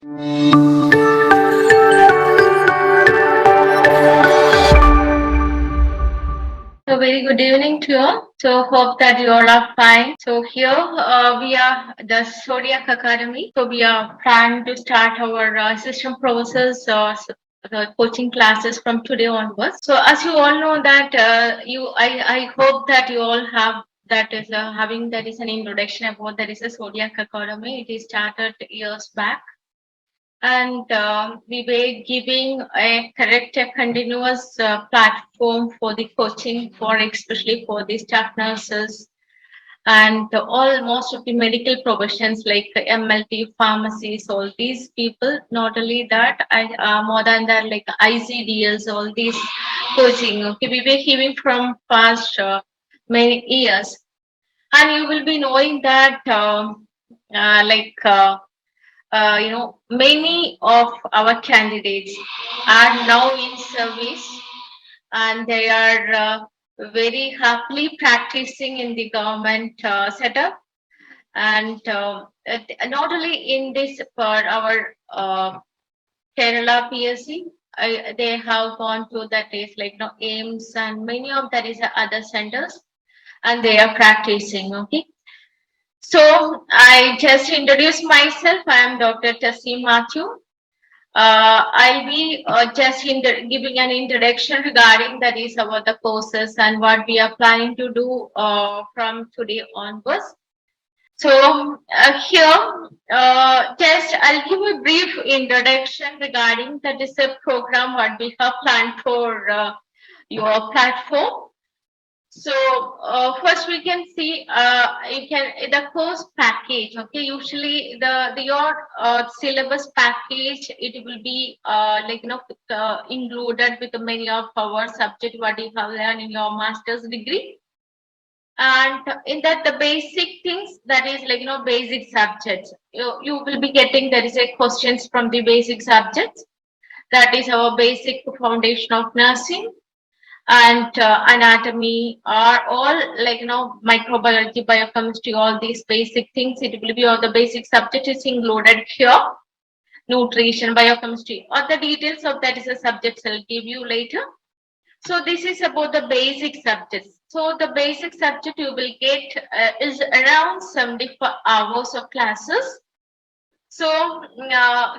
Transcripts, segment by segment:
So very good evening to you all. So hope that you all are fine. So here we are the Zodiac Academy. So we are planning to start our system process the coaching classes from today onwards. So as you all know that I hope that you all have that is having that is an introduction about that is a Zodiac Academy. It is started years back, and we were giving a correct, a continuous platform for the coaching, for especially for the staff nurses and all most of the medical professions like MLT, pharmacies, all these people. Not only that, more than that, like ICDS, all these coaching. Okay, we were giving from past many years, and you will be knowing that like. Many of our candidates are now in service, and they are very happily practicing in the government setup. And not only in this for our Kerala PSC, they have gone to that is like AIMS and many of that is other centers, and they are practicing. Okay. So I just introduce myself. I am Dr. Tassim Matthew. I'll be just giving an introduction regarding that is about the courses and what we are planning to do from today onwards. So here, just I'll give a brief introduction regarding that is a program what we have planned for your platform. So first we can see you can the course package. Okay, usually the your syllabus package it will be included with many of our subject what you have learned in your master's degree, and in that the basic things that is basic subjects you will be getting there is a questions from the basic subjects, that is our basic foundation of nursing and anatomy are all microbiology, biochemistry, all these basic things it will be all the basic subject is included here. Nutrition, biochemistry, all the details of that is a subject I'll give you later. So this is about the basic subjects. So the basic subject you will get is around 74 hours of classes. So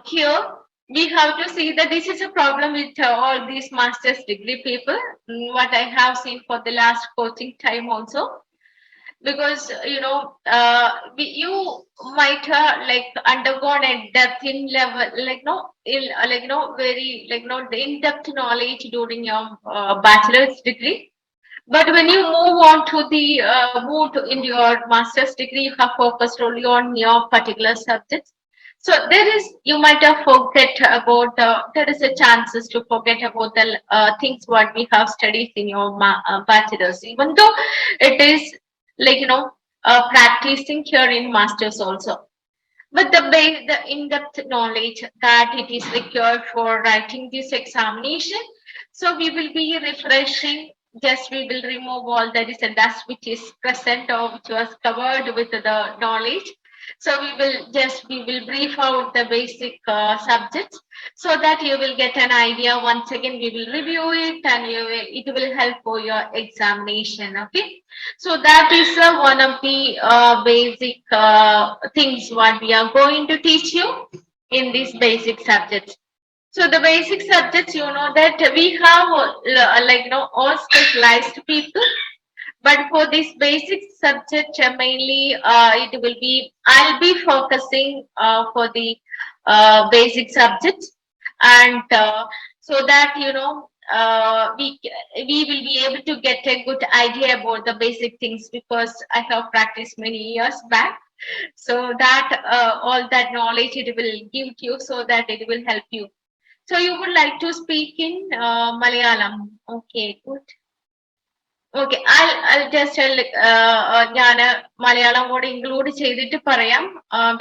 here we have to see that this is a problem with all these master's degree people. What I have seen for the last coaching time also, because you might like undergone a depth in level very the in-depth knowledge during your bachelor's degree, but when you move on to the in your master's degree, you have focused only on your particular subjects. So there is you might have forget about there is a chances to forget about the things what we have studied in your bachelor's, even though it is practicing here in masters also. But the in-depth knowledge that it is required for writing this examination, so we will be refreshing. Just we will remove all that is a dust which is present or which was covered with the knowledge. So we will brief out the basic subjects so that you will get an idea. Once again, we will review it and it will help for your examination. Okay. So that is one of the basic things what we are going to teach you in these basic subjects. So the basic subjects, you know that we have all specialized people, but for this basic subject mainly it will be I'll be focusing for the basic subjects, and so that we will be able to get a good idea about the basic things, because I have practiced many years back, so that all that knowledge it will give to you, so that it will help you. So you would like to speak in Malayalam? Okay, good. Okay, I'll just tell ഞാൻ മലയാളം കൂടെ include ചെയ്തിട്ട് പറയാം,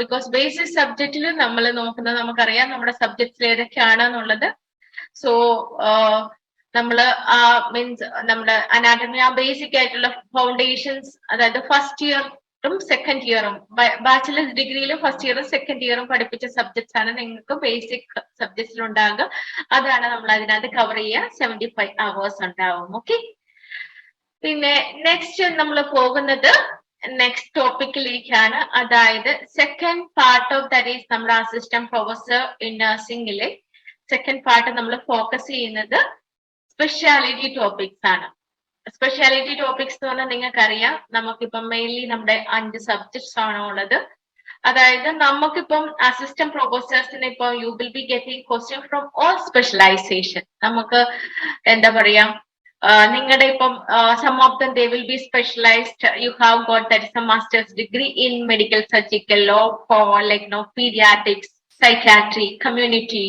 because basic സബ്ജക്റ്റിൽ നമ്മൾ നോക്കുന്നത് നമുക്കറിയാം നമ്മുടെ സബ്ജക്ട്സിൽ ഏതൊക്കെയാണ് എന്നുള്ളത്. സോ നമ്മള് മീൻസ് നമ്മുടെ അനാറ്റമി ആ ബേസിക് ആയിട്ടുള്ള ഫൗണ്ടേഷൻസ്, അതായത് ഫസ്റ്റ് ഇയർ സെക്കൻഡ് ഇയറും ബാച്ചിലേഴ്സ് ഡിഗ്രിയിലും ഫസ്റ്റ് ഇയറും സെക്കൻഡ് ഇയറും പഠിപ്പിച്ച സബ്ജക്ട്സ് ആണ് നിങ്ങൾക്ക് ബേസിക് സബ്ജക്ട്സിൽ ഉണ്ടാകുക. അതാണ് നമ്മൾ അതിനകത്ത് കവർ ചെയ്യുക. 75 hours ഉണ്ടാവും. ഓക്കെ. പിന്നെ നെക്സ്റ്റ് നമ്മൾ പോകുന്നത് നെക്സ്റ്റ് ടോപ്പിക്കിലേക്കാണ്. അതായത് second part of that is നമ്മുടെ അസിസ്റ്റന്റ് പ്രൊഫസർ ഇൻ നഴ്സിംഗിലെ സെക്കൻഡ് പാർട്ട് നമ്മൾ ഫോക്കസ് ചെയ്യുന്നത് സ്പെഷ്യാലിറ്റി ടോപ്പിക്സ് ആണ്. സ്പെഷ്യാലിറ്റി ടോപ്പിക്സ് എന്ന് പറഞ്ഞാൽ നിങ്ങൾക്കറിയാം, നമുക്കിപ്പം മെയിൻലി നമ്മുടെ 5 സബ്ജക്ട്സ് ആണ് ഉള്ളത്. അതായത് നമുക്കിപ്പം അസിസ്റ്റന്റ് പ്രൊഫസേഴ്സിന് ഇപ്പം you will be getting question from all specialization. നമുക്ക് എന്താ പറയാ, നിങ്ങളുടെ ഇപ്പം some of them they will be specialized. You have got that is a masters degree in medical surgical law for like no pediatrics, psychiatry, community,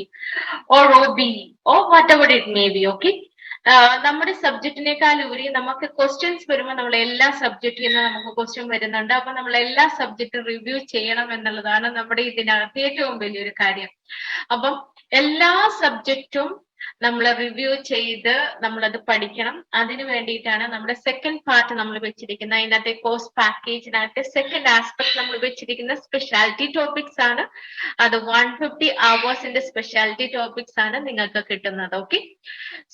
or OB, or whatever it may be. Okay. നമ്മുടെ സബ്ജക്റ്റിനേക്കാൾ ഉപരി നമുക്ക് questions വരുമ്പോൾ നമ്മൾ എല്ലാ സബ്ജക്റ്റിൽ നിന്ന് നമുക്ക് question വരുന്നുണ്ട്. അപ്പൊ നമ്മൾ എല്ലാ സബ്ജക്റ്റും റിവ്യൂ ചെയ്യണം എന്നുള്ളതാണ് നമ്മുടെ ഇതിനകത്ത് ഏറ്റവും വലിയൊരു കാര്യം. അപ്പം എല്ലാ സബ്ജക്റ്റും നമ്മൾ റിവ്യൂ ചെയ്ത് നമ്മളത് പഠിക്കണം. അതിന് വേണ്ടിയിട്ടാണ് നമ്മുടെ സെക്കൻഡ് പാർട്ട് നമ്മൾ വെച്ചിരിക്കുന്നത്. അതിനകത്തെ കോഴ്സ് പാക്കേജിനകത്ത് സെക്കൻഡ് ആസ്പെക്ട് നമ്മൾ വെച്ചിരിക്കുന്ന സ്പെഷ്യാലിറ്റി ടോപ്പിക്സ് ആണ്. അത് 150 hours സ്പെഷ്യാലിറ്റി ടോപ്പിക്സ് ആണ് നിങ്ങൾക്ക് കിട്ടുന്നത്. ഓക്കെ.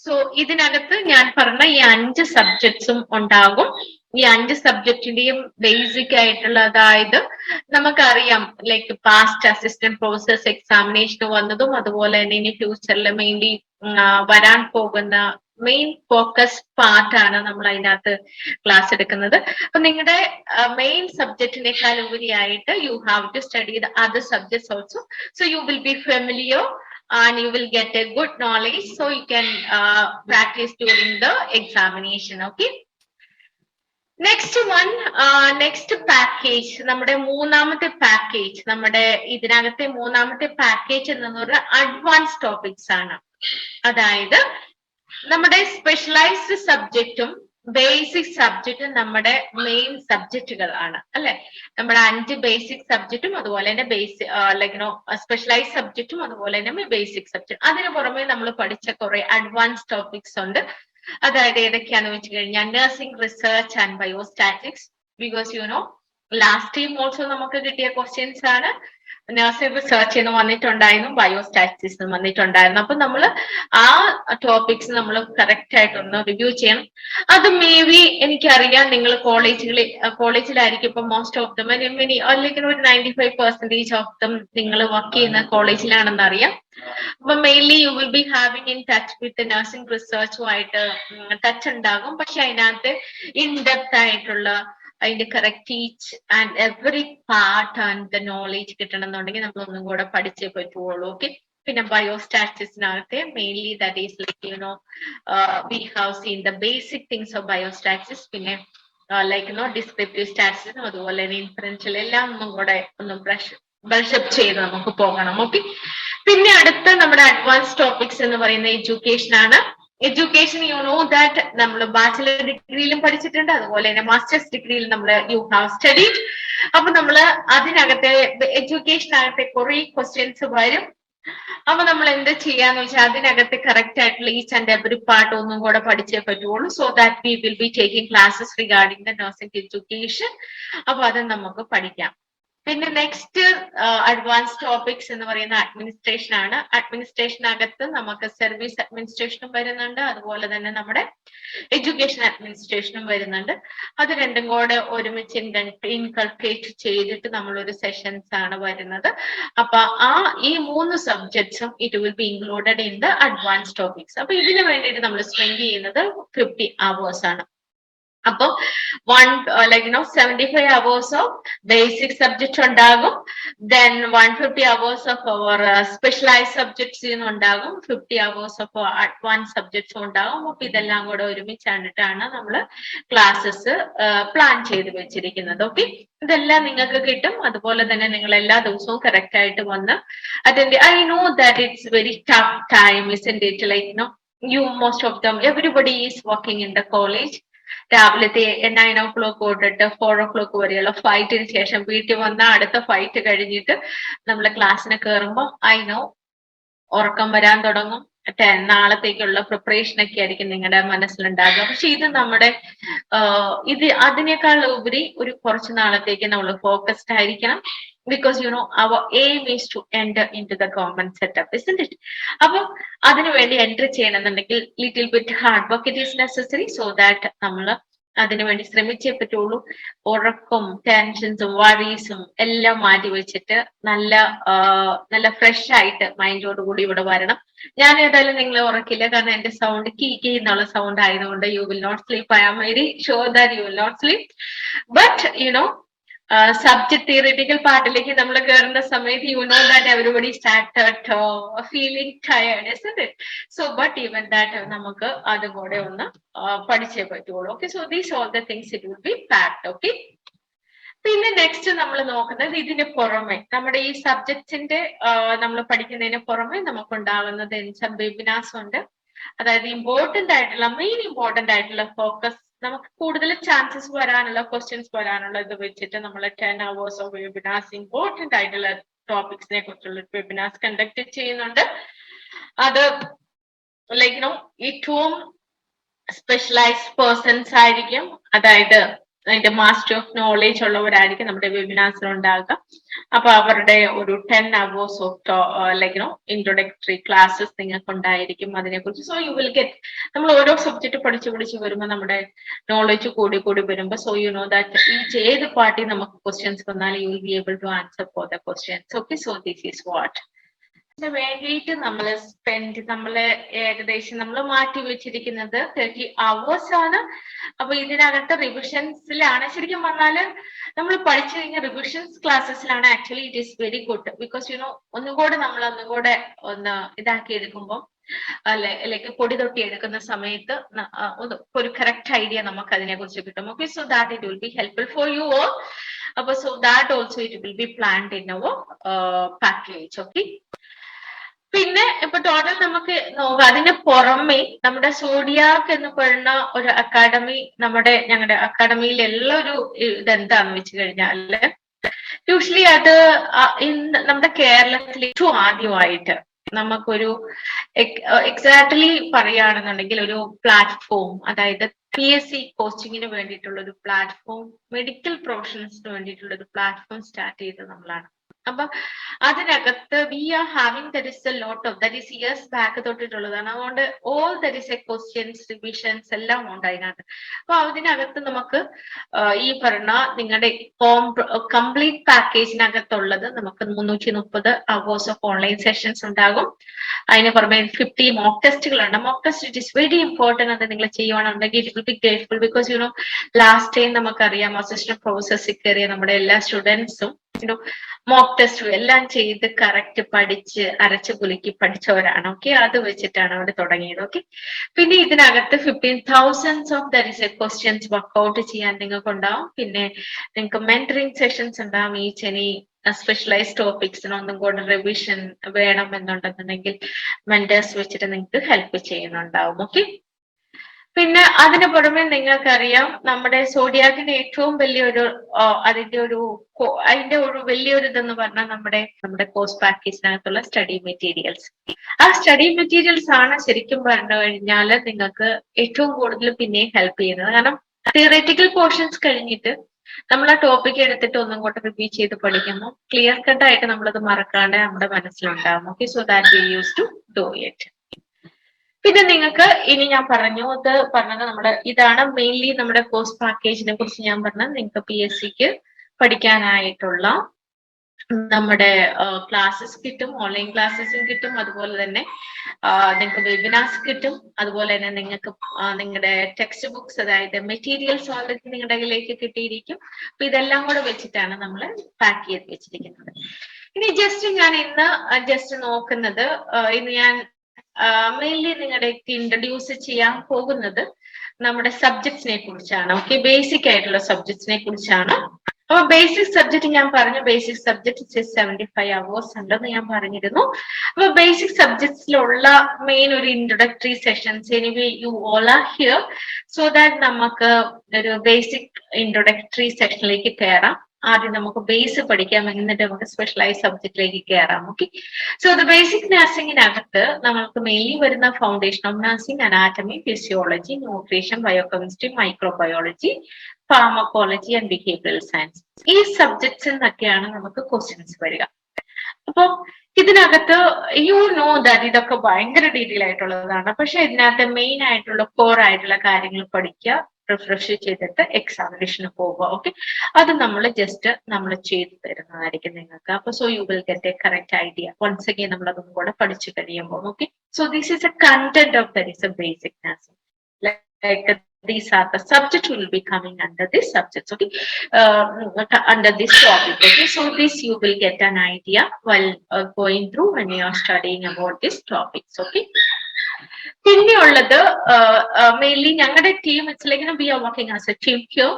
സോ ഇതിനകത്ത് ഞാൻ പറഞ്ഞ ഈ 5 സബ്ജക്ട്സും ഉണ്ടാകും. ഈ 5 സബ്ജക്റ്റിന്റെയും ബേസിക് ആയിട്ടുള്ള, അതായത് നമുക്കറിയാം like past assistant professors examination വന്നതും അതുപോലെ തന്നെ ഇനി ഫ്യൂച്ചറിൽ മെയിൻലി വരാൻ പോകുന്ന മെയിൻ ഫോക്കസ് പാർട്ടാണ് നമ്മൾ അതിനകത്ത് ക്ലാസ് എടുക്കുന്നത്. അപ്പൊ നിങ്ങളുടെ മെയിൻ സബ്ജക്റ്റിനേക്കാൾ ഉപരിയായിട്ട് you have to study the other subjects also. So you will be familiar and you will get a good knowledge, so you can practice during the examination. Okay. Next one, next package, നമ്മുടെ മൂന്നാമത്തെ package, നമ്മുടെ ഇതിനകത്തെ മൂന്നാമത്തെ package എന്ന് പറഞ്ഞാൽ advance topics ആണ്. അതായത് നമ്മുടെ സ്പെഷ്യലൈസ്ഡ് സബ്ജക്റ്റും ബേസിക് സബ്ജക്റ്റും നമ്മുടെ മെയിൻ സബ്ജക്റ്റുകളാണ് അല്ലെ. നമ്മുടെ 5 ബേസിക് സബ്ജക്റ്റും അതുപോലെ തന്നെ ലൈക്ക് നോ സ്പെഷ്യലൈസ്ഡ് സബ്ജക്റ്റും അതുപോലെ തന്നെ ബേസിക് സബ്ജക്ട്. അതിന് പുറമെ നമ്മൾ പഠിച്ച കുറെ അഡ്വാൻസ് ടോപ്പിക്സ് ഉണ്ട്. അതായത് ഏതൊക്കെയാണെന്ന് വെച്ച് കഴിഞ്ഞാൽ nursing research and biostatistics. Because you no last time also നമുക്ക് കിട്ടിയ ക്വസ്റ്റ്യൻസ് ആണ്. നഴ്സിംഗ് റിസർച്ച് എന്ന് വന്നിട്ടുണ്ടായിരുന്നു, ബയോസ്റ്റാറ്റിക്സ് വന്നിട്ടുണ്ടായിരുന്നു. അപ്പൊ നമ്മൾ ആ ടോപ്പിക്സ് നമ്മൾ കറക്റ്റ് ആയിട്ടൊന്ന് റിവ്യൂ ചെയ്യണം. അത് മേ ബി എനിക്കറിയാം നിങ്ങൾ കോളേജിലായിരിക്കും ഇപ്പൊ മോസ്റ്റ് ഓഫ് ദം അല്ലെങ്കിൽ ഒരു 95% ഓഫ് ദം നിങ്ങൾ വർക്ക് ചെയ്യുന്ന കോളേജിലാണെന്ന് അറിയാം. അപ്പൊ mainly you will be having in touch with nursing റിസർച്ചുമായിട്ട് ടച്ച് ഉണ്ടാകും. പക്ഷെ അതിനകത്ത് ഇൻ ഡെപ്ത് ആയിട്ടുള്ള അതിന്റെ correct each and every part and the knowledge കിട്ടണമെന്നുണ്ടെങ്കിൽ നമ്മൾ ഒന്നും കൂടെ പഠിച്ചേ പറ്റുള്ളൂ. ഓക്കെ. പിന്നെ ബയോസ്റ്റാറ്റിക്സിനകത്തെ mainly that is like you know we have seen the basic things of biostatistics. പിന്നെ ലൈക്ക് നോ ഡിസ്ക്രിപ്റ്റീവ് സ്റ്റാറ്റിക്സും അതുപോലെ തന്നെ ഇൻഫറൻഷ്യൽ എല്ലാം ഒന്നും കൂടെ ഒന്ന് ബ്രഷപ്പ് ചെയ്ത് നമുക്ക് പോകണം. ഓക്കെ. പിന്നെ അടുത്ത നമ്മുടെ അഡ്വാൻസ് ടോപ്പിക്സ് എന്ന് പറയുന്ന എഡ്യൂക്കേഷൻ ആണ്. എഡ്യൂക്കേഷൻ യു നോ ദാറ്റ് നമ്മൾ ബാച്ചിലർ ഡിഗ്രിയിലും പഠിച്ചിട്ടുണ്ട്, അതുപോലെ തന്നെ മാസ്റ്റേഴ്സ് ഡിഗ്രിയിൽ നമ്മൾ യു ഹാവ് സ്റ്റഡീഡ്. അപ്പൊ നമ്മൾ അതിനകത്തെ എഡ്യൂക്കേഷനകത്തെ കുറെ ക്വസ്റ്റ്യൻസ് വരും. അപ്പൊ നമ്മൾ എന്ത് ചെയ്യാന്ന് വെച്ചാൽ അതിനകത്ത് കറക്റ്റ് ആയിട്ടുള്ള ഈച്ച് ആൻഡ് എവറി പാർട്ട് ഒന്നും കൂടെ പഠിച്ചേ പറ്റുള്ളൂ. So that we will be taking classes regarding the nursing education. അപ്പൊ അത് നമുക്ക് പഠിക്കാം. പിന്നെ നെക്സ്റ്റ് അഡ്വാൻസ് ടോപ്പിക്സ് എന്ന് പറയുന്ന അഡ്മിനിസ്ട്രേഷൻ ആണ്. അഡ്മിനിസ്ട്രേഷനകത്ത് നമുക്ക് സർവീസ് അഡ്മിനിസ്ട്രേഷനും വരുന്നുണ്ട്, അതുപോലെ തന്നെ നമ്മുടെ എഡ്യൂക്കേഷൻ അഡ്മിനിസ്ട്രേഷനും വരുന്നുണ്ട്. അത് രണ്ടും കൂടെ ഒരുമിച്ച് ഇൻകൾക്കേറ്റ് ചെയ്തിട്ട് നമ്മളൊരു സെഷൻസ് ആണ് വരുന്നത്. അപ്പൊ ഈ 3 സബ്ജക്ട്സും it will be included in the advance topics. അപ്പൊ ഇതിന് വേണ്ടിയിട്ട് നമ്മൾ സ്പെൻഡ് ചെയ്യുന്നത് 50 hours ആണ്. അപ്പൊ 75 hours ഓഫ് ബേസിക് സബ്ജക്ട് ഉണ്ടാകും. Then 150 hours of our specialize subjects ഉണ്ടാകും. 50 hours ഓഫ് അഡ്വാൻസ് സബ്ജക്ട്സും ഉണ്ടാകും. അപ്പൊ ഇതെല്ലാം കൂടെ ഒരുമിച്ചാണ് നമ്മൾ ക്ലാസ്സസ് പ്ലാൻ ചെയ്ത് വെച്ചിരിക്കുന്നത്. ഓക്കെ. ഇതെല്ലാം നിങ്ങൾക്ക് കിട്ടും. അതുപോലെ തന്നെ നിങ്ങൾ എല്ലാ ദിവസവും കറക്റ്റ് ആയിട്ട് വന്ന് attend. I know that it's very tough time, isn't it? Like you most of them, everybody is working in the college. രാവിലത്തെ 9 o'clock തൊട്ടിട്ട് 4 o'clock വരെയുള്ള ഫൈറ്റിന് ശേഷം വീട്ടിൽ വന്ന അടുത്ത ഫൈറ്റ് കഴിഞ്ഞിട്ട് നമ്മള് ക്ലാസ്സിന് കയറുമ്പോൾ ഐ നോ ഉറക്കം വരാൻ തുടങ്ങും. നാളത്തേക്കുള്ള പ്രിപ്പറേഷൻ ഒക്കെ ആയിരിക്കും നിങ്ങളുടെ മനസ്സിലുണ്ടാകുക. പക്ഷെ ഇത് നമ്മുടെ ഇത് അതിനേക്കാൾ ഉപരി ഒരു കുറച്ച് നാളത്തേക്ക് നമ്മൾ ഫോക്കസ്ഡ് ആയിരിക്കണം. Because our aim is to enter into the government setup, isn't it? അപ്പം അതിനു വേണ്ടി എൻട്രി ചെയ്യണമെന്നുണ്ടെങ്കിൽ little bit hard work it is necessary, so that നമ്മൾ അതിനുവേണ്ടി ശ്രമിച്ചേ പറ്റുള്ളൂ. ഉറക്കും ടെൻഷൻസും വറീസും എല്ലാം മാറ്റി വെച്ചിട്ട് നല്ല ഫ്രഷ് ആയിട്ട് മൈൻഡോട് കൂടി ഇവിടെ വരണം. ഞാൻ ഏതായാലും നിങ്ങളെ ഉറക്കില്ല, കാരണം എന്റെ സൗണ്ട് കീ എന്നുള്ള സൗണ്ട് ആയതുകൊണ്ട് you will not sleep. I am very sure that you will not sleep. But subject theoretical പാർട്ടിലേക്ക് നമ്മൾ കയറുന്ന സമയത്ത് that everybody started feeling tired, isn't it? So but even that നമുക്ക് അതും കൂടെ ഒന്ന് പഠിച്ചേ പറ്റുള്ളൂ. Okay, so these all the things it will B packed. Okay, പിന്നെ നെക്സ്റ്റ് നമ്മൾ നോക്കുന്നത് ഇതിന് പുറമെ നമ്മുടെ ഈ സബ്ജക്റ്റിന്റെ നമ്മൾ പഠിക്കുന്നതിന് പുറമെ നമുക്കുണ്ടാകുന്നത് വെബിനാർസ് ഉണ്ട്. അതായത് മെയിൻ ഇമ്പോർട്ടന്റ് ആയിട്ടുള്ള ഫോക്കസ്, നമുക്ക് കൂടുതൽ ചാൻസസ് വരാനുള്ള ക്വസ്റ്റ്യൻസ് വരാനുള്ള ഇത് വെച്ചിട്ട് നമ്മൾ 10 hours ഓഫ് വെബിനാർസ് ഇമ്പോർട്ടന്റ് ആയിട്ടുള്ള ടോപ്പിക്സിനെ കുറിച്ചുള്ള വെബിനാർസ് കണ്ടക്ട് ചെയ്യുന്നുണ്ട്. അത് ഏറ്റവും സ്പെഷ്യലൈസ്ഡ് പേഴ്സൺസ് ആയിരിക്കും, അതായത് അതിന്റെ മാസ്റ്റർ ഓഫ് നോളേജ് ഉള്ളവരായിരിക്കും നമ്മുടെ വെബിനാർസിൽ ഉണ്ടാകുക. അപ്പൊ അവരുടെ ഒരു 10 hours ഓഫ് ഇൻട്രൊഡക്ടറി ക്ലാസ്സസ് നിങ്ങൾക്ക് ഉണ്ടായിരിക്കും അതിനെക്കുറിച്ച്. സോ യു വിൽ ഗെറ്റ്, നമ്മൾ ഓരോ സബ്ജക്ട് പഠിച്ചു വരുമ്പോൾ നമ്മുടെ നോളേജ് കൂടി വരുമ്പോൾ, സോ ദാറ്റ് ഏത് പാർട്ടി നമുക്ക് ക്വസ്റ്റ്യൻസ് വന്നാലും you will be able to answer for the questions. Okay, so this is what വേണ്ടിയിട്ട് നമ്മള് ഏകദേശം നമ്മൾ മാറ്റി വെച്ചിരിക്കുന്നത് 30 hours ആണ്. അപ്പൊ ഇതിനകത്ത് റിവിഷൻസിലാണ് ശരിക്കും പറഞ്ഞാല് നമ്മൾ പഠിച്ചു കഴിഞ്ഞ റിവിഷൻസ് ക്ലാസ്സസിലാണ് actually it is very good. Because ഒന്നുകൂടെ ഒന്ന് ഇതാക്കി എടുക്കുമ്പോൾ പൊടി തൊട്ടി എടുക്കുന്ന സമയത്ത് ഒരു കറക്റ്റ് ഐഡിയ നമുക്ക് അതിനെ കുറിച്ച് കിട്ടും. Okay, so that it will be helpful for you all. അപ്പൊ so that also it will be planned in our package. Okay, പിന്നെ ഇപ്പൊ ടോട്ടൽ നമുക്ക് നോക്കാം. അതിന് പുറമെ നമ്മുടെ സോഡിയാക് എന്ന് പറയുന്ന ഒരു അക്കാഡമി, ഞങ്ങളുടെ അക്കാഡമിയിലുള്ള ഒരു ഇതെന്താന്ന് വെച്ച് കഴിഞ്ഞാല് യൂഷ്വലി അത് നമ്മുടെ കേരളത്തിൽ ഏറ്റവും ആദ്യമായിട്ട് നമുക്കൊരു എക്സാക്ട്ലി പറയുകയാണെന്നുണ്ടെങ്കിൽ ഒരു പ്ലാറ്റ്ഫോം, അതായത് PSC കോച്ചിങ്ങിന് വേണ്ടിയിട്ടുള്ള ഒരു പ്ലാറ്റ്ഫോം, മെഡിക്കൽ പ്രൊഫഷണൽസിന് വേണ്ടിയിട്ടുള്ള ഒരു പ്ലാറ്റ്ഫോം സ്റ്റാർട്ട് ചെയ്തത് നമ്മളാണ്. അപ്പൊ അതിനകത്ത് we are having there is a lot of that is years back തൊട്ടിട്ടുള്ളതാണ്. അതുകൊണ്ട് all there is a questions revisions എല്ലാം ഉണ്ട് അതിനകത്ത്. അപ്പൊ അതിനകത്ത് നമുക്ക് ഈ പറഞ്ഞ നിങ്ങളുടെ കംപ്ലീറ്റ് പാക്കേജിനകത്തുള്ളത് നമുക്ക് 330 hours ഓഫ് ഓൺലൈൻ സെഷൻസ് ഉണ്ടാകും. അതിന് പുറമെ 50 മോക്ക് ടെസ്റ്റുകളുണ്ട്. Mock test it is very important. അത് നിങ്ങൾ ചെയ്യുവാണെന്നുണ്ടെങ്കിൽ it will be grateful. Because last time നമുക്കറിയാം അസിസ്റ്റന്റ് പ്രൊഫസേഴ്സിൽ കയറിയ നമ്മുടെ എല്ലാ സ്റ്റുഡൻസും മോക്ക് ടെസ്റ്റും എല്ലാം ചെയ്ത് കറക്റ്റ് പഠിച്ച് അരച്ചു കുലുക്കി പഠിച്ചവരാണ്. ഓക്കെ, അത് വെച്ചിട്ടാണ് അവിടെ തുടങ്ങിയത്. ഓക്കെ, പിന്നെ ഇതിനകത്ത് 15,000 of that is a questions work out ചെയ്യാൻ നിങ്ങൾക്ക് ഉണ്ടാവും. പിന്നെ നിങ്ങൾക്ക് മെന്ററിങ് സെഷൻസ് ഉണ്ടാവും. എനി സ്പെഷ്യലൈസ്ഡ് ടോപ്പിക്സിന് ഒന്നും കൂടെ റിവിഷൻ വേണം എന്നുണ്ടെന്നുണ്ടെങ്കിൽ മെന്റേഴ്സ് വെച്ചിട്ട് നിങ്ങൾക്ക് ഹെൽപ്പ് ചെയ്യുന്നുണ്ടാവും. ഓക്കെ, പിന്നെ അതിന് പുറമെ നിങ്ങൾക്കറിയാം നമ്മുടെ സോഡിയാക്കിന്റെ ഏറ്റവും വലിയൊരു അതിന്റെ ഒരു വലിയൊരു ഇതെന്ന് പറഞ്ഞാൽ നമ്മുടെ കോഴ്സ് പാക്കേജിനകത്തുള്ള സ്റ്റഡി മെറ്റീരിയൽസ്. ആ സ്റ്റഡി മെറ്റീരിയൽസ് ആണ് ശരിക്കും പറഞ്ഞു കഴിഞ്ഞാൽ നിങ്ങൾക്ക് ഏറ്റവും കൂടുതൽ പിന്നെയും ഹെൽപ്പ് ചെയ്യുന്നത്. കാരണം തിയററ്റിക്കൽ പോർഷൻസ് കഴിഞ്ഞിട്ട് നമ്മൾ ആ ടോപ്പിക് എടുത്തിട്ട് ഒന്നും കൂടെ റിപ്പീറ്റ് ചെയ്ത് പഠിക്കുമ്പോൾ ക്ലിയർ കട്ട് ആയിട്ട് നമ്മളത് മറക്കാണ്ട് നമ്മുടെ മനസ്സിലുണ്ടാകും. Okay, so that we use to do it. പിന്നെ നിങ്ങൾക്ക് ഇനി ഞാൻ പറഞ്ഞത് ഇതാണ് മെയിൻലി നമ്മുടെ കോഴ്സ് പാക്കേജിനെ കുറിച്ച് ഞാൻ പറഞ്ഞത്. നിങ്ങൾക്ക് PSCക്ക് പഠിക്കാനായിട്ടുള്ള നമ്മുടെ ക്ലാസ്സസ് കിട്ടും, ഓൺലൈൻ ക്ലാസ്സസും കിട്ടും, അതുപോലെ തന്നെ നിങ്ങൾക്ക് വെബിനാർസ് കിട്ടും, അതുപോലെ തന്നെ നിങ്ങൾക്ക് നിങ്ങളുടെ ടെക്സ്റ്റ് ബുക്സ്, അതായത് മെറ്റീരിയൽസ് ഓൾറെഡി നിങ്ങളുടെ കയ്യിലേക്ക് കിട്ടിയിരിക്കും. അപ്പൊ ഇതെല്ലാം കൂടെ വെച്ചിട്ടാണ് നമ്മൾ പാക്ക് ചെയ്ത് വെച്ചിരിക്കുന്നത്. ഇനി ഞാൻ ഇന്ന് നോക്കുന്നത്, ഇന്ന് ഞാൻ മെയിൻലി നിങ്ങളുടെ ഇൻട്രൊഡ്യൂസ് ചെയ്യാൻ പോകുന്നത് നമ്മുടെ സബ്ജക്ട്സിനെ കുറിച്ചാണ്. ഓക്കെ, ബേസിക് ആയിട്ടുള്ള സബ്ജക്ട്സിനെ കുറിച്ചാണ്. അപ്പൊ ബേസിക് സബ്ജക്ട് ഞാൻ പറഞ്ഞു, ബേസിക് സബ്ജക്ട് 75 hours ഉണ്ടെന്ന് ഞാൻ പറഞ്ഞിരുന്നു. അപ്പൊ ബേസിക് സബ്ജക്ട്സിലുള്ള മെയിൻ ഒരു introductory sessions, anyway you all are here, so that നമുക്ക് ഒരു ബേസിക് ഇൻട്രൊഡക്ടറി സെഷനിലേക്ക് കയറാം. ആദ്യം നമുക്ക് ബേസ് പഠിക്കാം, എന്നിട്ട് നമുക്ക് സ്പെഷ്യലൈസ് സബ്ജക്റ്റിലേക്ക് കയറാം. ഓക്കെ, സോ ദ ബേസിക് നഴ്സിംഗിനകത്ത് നമുക്ക് മെയിൻലി വരുന്ന foundation of nursing, anatomy, physiology, nutrition, biochemistry, microbiology, pharmacology and behavioural science. ഈ സബ്ജക്ട്സിൽ നിന്നൊക്കെയാണ് നമുക്ക് ക്വസ്റ്റ്യൻസ് വരിക. അപ്പൊ ഇതിനകത്ത് ദാറ്റ് ഇതൊക്കെ ഭയങ്കര ഡീറ്റെയിൽ ആയിട്ടുള്ളതാണ്. പക്ഷെ ഇതിനകത്ത് മെയിൻ ആയിട്ടുള്ള കോർ ആയിട്ടുള്ള കാര്യങ്ങൾ പഠിക്കുക, റിഫ്രഷ് ചെയ്തിട്ട് എക്സാമിനേഷന് പോവുക. ഓക്കെ, അത് നമ്മൾ ജസ്റ്റ് ചെയ്തു തരുന്നതായിരിക്കും നിങ്ങൾക്ക്. അപ്പൊ so you will get a correct idea once again നമ്മൾ അതൊന്നും കൂടെ പഠിച്ചു കഴിയുമ്പോൾ. Okay, so this is a content of that is a basic nursing. Like these are the subjects will be coming under this subjects. Okay, under this topic. Okay, so this you will get an idea while going through when you are studying about these topics. Okay, പിന്നെയുള്ളത് mainly ഞങ്ങളുടെ team, it's like we are working as a team here.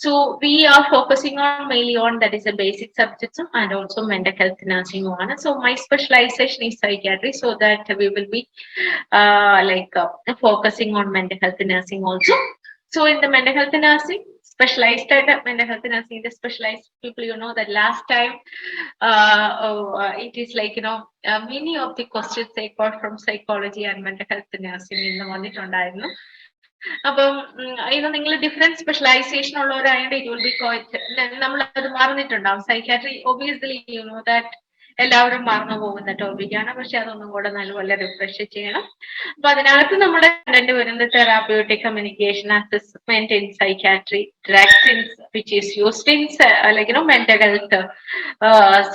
So we are focusing on mainly on that is a basic subjects and also mental health nursing on. So my specialization is psychiatry, so that we will be focusing on mental health nursing also. So in the mental health nursing, specialized mental health nursing, the specialized people, that last time it is like many of the questions they got from psychology and mental health nursing in the വന്നിട്ടുണ്ടായിരുന്നു. അപ്പം നിങ്ങൾ different specialization ഉള്ളവരായതുകൊണ്ട് it will be നമ്മൾ അത് മറന്നിട്ടുണ്ടാവും. Psychiatry obviously that എല്ലാവരും മറന്നു പോകുന്ന ടോപ്പിക്കാണ്, പക്ഷെ അതൊന്നും കൂടെ നല്ലപോലെ റിഫ്രഷ് ചെയ്യണം. അപ്പൊ അതിനകത്ത് നമ്മുടെ കണ്ടന്റ് വരുന്നത് therapeutic communication assessment in psychiatry, drugs in which is used in like mental health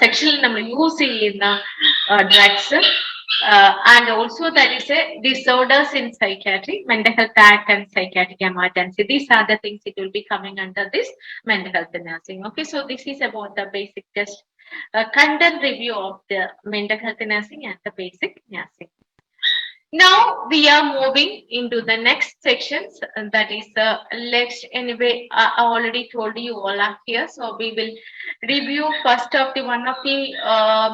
സെക്ഷനിൽ നമ്മൾ യൂസ് ചെയ്യുന്ന drugs, and also that is a disorders in psychiatry, mental health act and psychiatric emergency. These are the things it will be coming under this mental health nursing. Okay, so this is about the basic just content review of the mental health nursing and the basic nursing. Now we are moving into the next sections, and that is anyway I already told you all are here, so we will review first of the one of the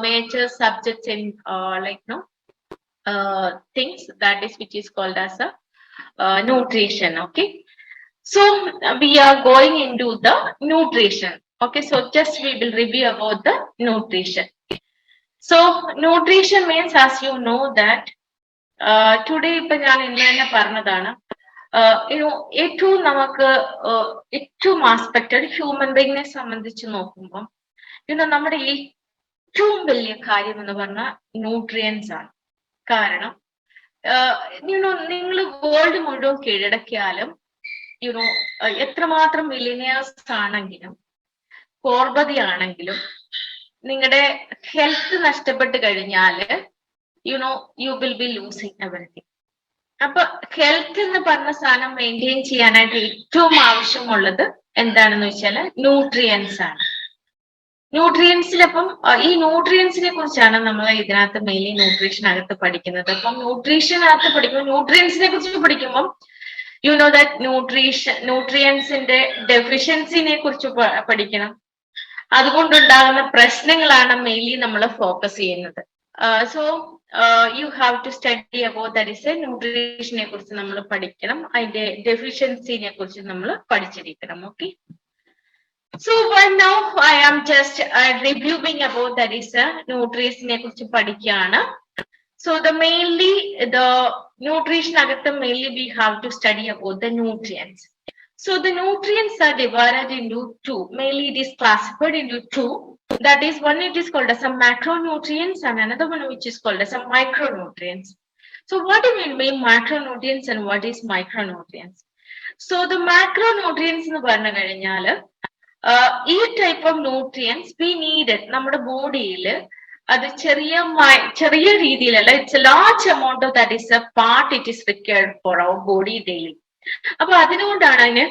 major subjects in things, that is which is called as a nutrition. Okay, so we are going into the nutrition. Okay, so just we will review about the nutrition. So nutrition means, as you know that today ഇപ്പൊ ഞാൻ ഇന്ന് തന്നെ പറഞ്ഞതാണ്, ഏറ്റവും നമുക്ക് ഏറ്റവും ആസ്പെക്റ്റഡ് human ബീങ്ങിനെ സംബന്ധിച്ച് നോക്കുമ്പോൾ നമ്മുടെ ഏറ്റവും വലിയ കാര്യം എന്ന് പറഞ്ഞാൽ ന്യൂട്രിയൻസ് ആണ്. കാരണം നിങ്ങൾ വേൾഡ് മുഴുവൻ കീഴടക്കിയാലും എത്രമാത്രം മില്ലിനിയേഴ്സ് ആണെങ്കിലും കോർബതിയാണെങ്കിലും നിങ്ങളുടെ ഹെൽത്ത് നഷ്ടപ്പെട്ട് കഴിഞ്ഞാല് you will be losing everything. അപ്പൊ ഹെൽത്ത് എന്ന് പറഞ്ഞ സാധനം മെയിൻറ്റെയിൻ ചെയ്യാനായിട്ട് ഏറ്റവും ആവശ്യമുള്ളത് എന്താണെന്ന് വെച്ചാൽ ന്യൂട്രിയൻസ് ആണ്. ന്യൂട്രിയൻസിലപ്പം ഈ ന്യൂട്രിയൻസിനെ കുറിച്ചാണ് നമ്മൾ ഇതിനകത്ത് മെയിൻലി ന്യൂട്രീഷനകത്ത് പഠിക്കുന്നത്. അപ്പം ന്യൂട്രീഷനകത്ത് പഠിക്കുമ്പോൾ ന്യൂട്രിയൻസിനെ കുറിച്ച് പഠിക്കുമ്പോൾ ദാറ്റ് ന്യൂട്രിയൻസിന്റെ ഡെഫിഷ്യൻസിനെ കുറിച്ച് പഠിക്കണം. അതുകൊണ്ടുണ്ടാകുന്ന പ്രശ്നങ്ങളാണ് മെയിൻലി നമ്മൾ ഫോക്കസ് ചെയ്യുന്നത്. So you have to study about that is a ന്യൂട്രീഷനെ കുറിച്ച് നമ്മൾ പഠിക്കണം, അതിന്റെ ഡെഫിഷ്യൻസിനെ കുറിച്ച് നമ്മൾ പഠിച്ചിരിക്കണം. Okay, so now I am just reviewing about that is ന്യൂട്രീഷനെ കുറിച്ച് പഠിക്കുകയാണ്. So the nutrition agathe mainly we have to study about the nutrients. So the nutrients are divided into two. Mainly it is classified into two. That is, one it is called as some macronutrients and another one which is called as some micronutrients. So what do you mean macronutrients and what is micronutrients? So the macronutrients എന്ന് പറഞ്ഞു കഴിഞ്ഞാൽ ഈ type of nutrients we needed നമ്മുടെ ബോഡിയിൽ അത് ചെറിയ രീതിയിലല്ല, it's a large amount of that is a part it is required for our body daily. അപ്പൊ അതിനുകൊണ്ടാണ് അതിന്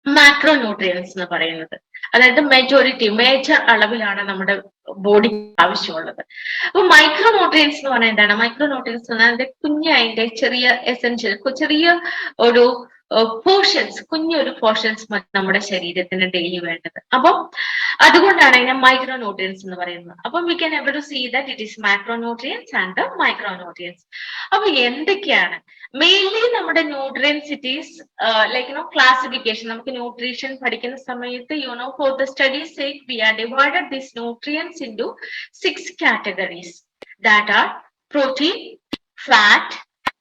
മാക്രോന്യൂട്രിയൻസ് എന്ന് പറയുന്നത്. അതായത് മേജർ അളവിലാണ് നമ്മുടെ ബോഡി ആവശ്യമുള്ളത്. അപ്പൊ മൈക്രോന്യൂട്രിയൻസ് എന്ന് പറഞ്ഞാൽ എന്താണ്? മൈക്രോന്യൂട്രിയൻസ് എന്ന് പറഞ്ഞാൽ അതിന്റെ ചെറിയ എസെൻഷ്യൽ ചെറിയ ഒരു പോർഷൻസ്, കുഞ്ഞൊരു പോർഷൻസ് മതി നമ്മുടെ ശരീരത്തിന് ഡെയിലി വേണ്ടത്. അപ്പം അതുകൊണ്ടാണ് അതിനെ മൈക്രോ ന്യൂട്രിയൻസ് എന്ന് പറയുന്നത്. അപ്പം we can able to see that it is macro nutrients and micro nutrients. അപ്പൊ എന്തൊക്കെയാണ് മെയിൻലി നമ്മുടെ nutrients? It is like classification. നമുക്ക് ന്യൂട്രീഷൻ പഠിക്കുന്ന സമയത്ത് for the studies sake we are divided this nutrients into 6 categories that are protein, fat,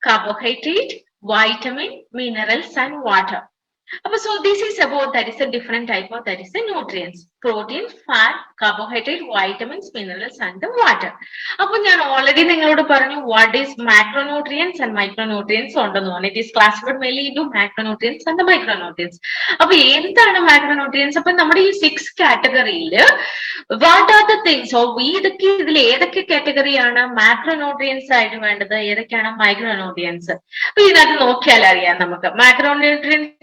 carbohydrate, vitamin, minerals and water. So this is about, that is a different type of, that is the nutrients: protein, fat, carbohydrate, vitamins, minerals and the water. Appo njan already ningalode paranju what is macronutrients and micronutrients undennu. It is classified mainly into macronutrients and the micronutrients. Appo endana macronutrients? Appo nammade ee 6 category il what are the things, or we idakke idile edakke category aanu macronutrients aayittu vendathu, edakkana micronutrients? Appo idinathu nokkiyal ariyam namukku macronutrients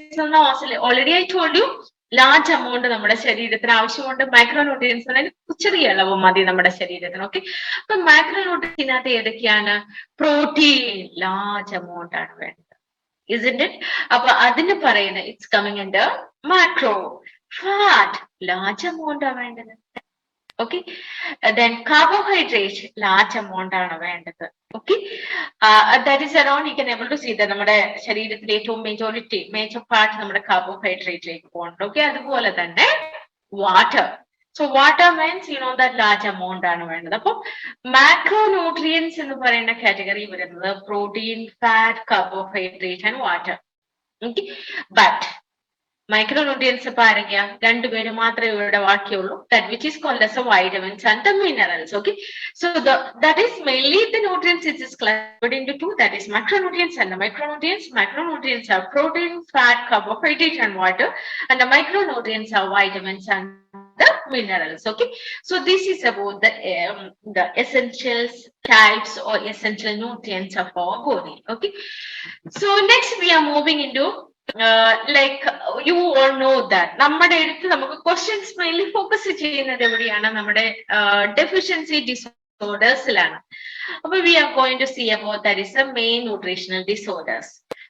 already I told you large amount നമ്മുടെ ശരീരത്തിന് ആവശ്യമുണ്ട്. Micronutrients ചെറിയ അളവ് മതി നമ്മുടെ ശരീരത്തിന്. Okay, അപ്പൊ മൈക്രോന്യൂട്രിയൻസിനകത്ത് ഏതൊക്കെയാണ്? പ്രോട്ടീൻ ലാർജ് എമൗണ്ട് ആണ് വേണ്ടത്, isn't it? അപ്പൊ അതിന് പറയുന്നത് it's coming under macro. Fat large amount ആണ് വേണ്ടത്. Okay, then carbohydrate large amount ആണ് വേണ്ടത്. Okay, that is around, you can able to see that നമ്മുടെ ശരീരത്തിലെ ഏറ്റവും മേജർ പാർട്ട് നമ്മുടെ കാർബോഹൈഡ്രേറ്റിലേക്ക് പോകുന്നുണ്ട്. ഓക്കെ, അതുപോലെ തന്നെ water. So water means that large amount ആണ് വേണ്ടത്. അപ്പൊ മാക്രോ ന്യൂട്രിയൻസ് എന്ന് പറയുന്ന കാറ്റഗറി വരുന്നത് protein, fat, carbohydrate and water. Okay, but micronutrients ഇപ്പൊ ആരൊക്കെയാ? രണ്ടുപേര് മാത്രമേ ഇവിടെ ബാക്കിയുള്ളൂ. That which is called as a vitamins and the minerals. Okay, so that is mainly the nutrients. It is classified into two, that is macronutrients and the micronutrients. Macronutrients are protein, fat, carbohydrate and water, and the micronutrients are vitamins and the minerals. Okay, so this is about the essentials types or essential nutrients of our body. Okay, so next we are moving into like you all know that നമ്മുടെ അടുത്ത് നമുക്ക് questions mainly focus ചെയ്യുന്നത് എവിടെയാണ്? നമ്മുടെ deficiency ഡിസോർഡേഴ്സിലാണ്. അപ്പൊ we are going to see about that is the main nutritional disorders.